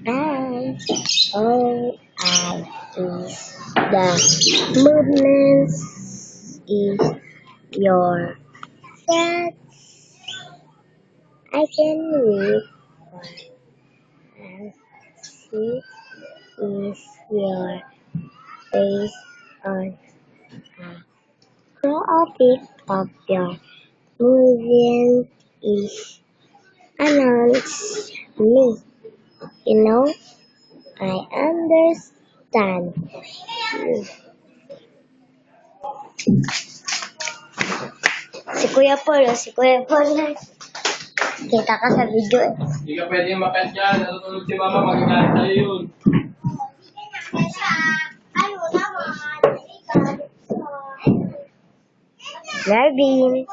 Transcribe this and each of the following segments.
And all I is the movements is your thoughts. I can read what I see is your face on a graphic of your movement is announce me. You know, I understand you. Si Kuya Paul. Kita ka sa video eh. Hindi ka pwede makat yan. Natutulog si mama, magagalit tayo yun. Marvin.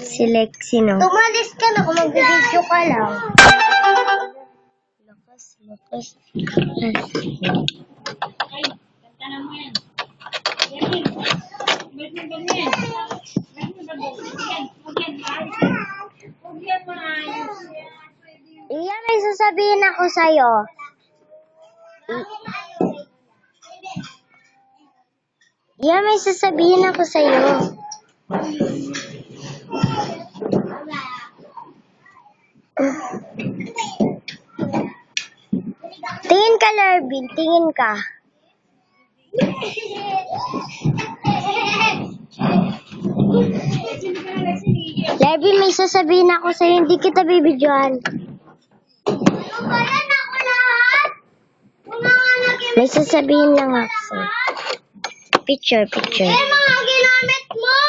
Si Lexi, no? Tumalis ka na kung mag-video ka lang. Lakas. Iya, may sasabihin ako sa'yo. Iya, may sasabihin ako sa'yo. Tingin ka, Larvin. Tingin ka. Larvin, may sasabihin ako sa'yo. Hindi kita bibidyohan. May sasabihin lang ako sa'yo. Picture. Eh, mga ginamit mo!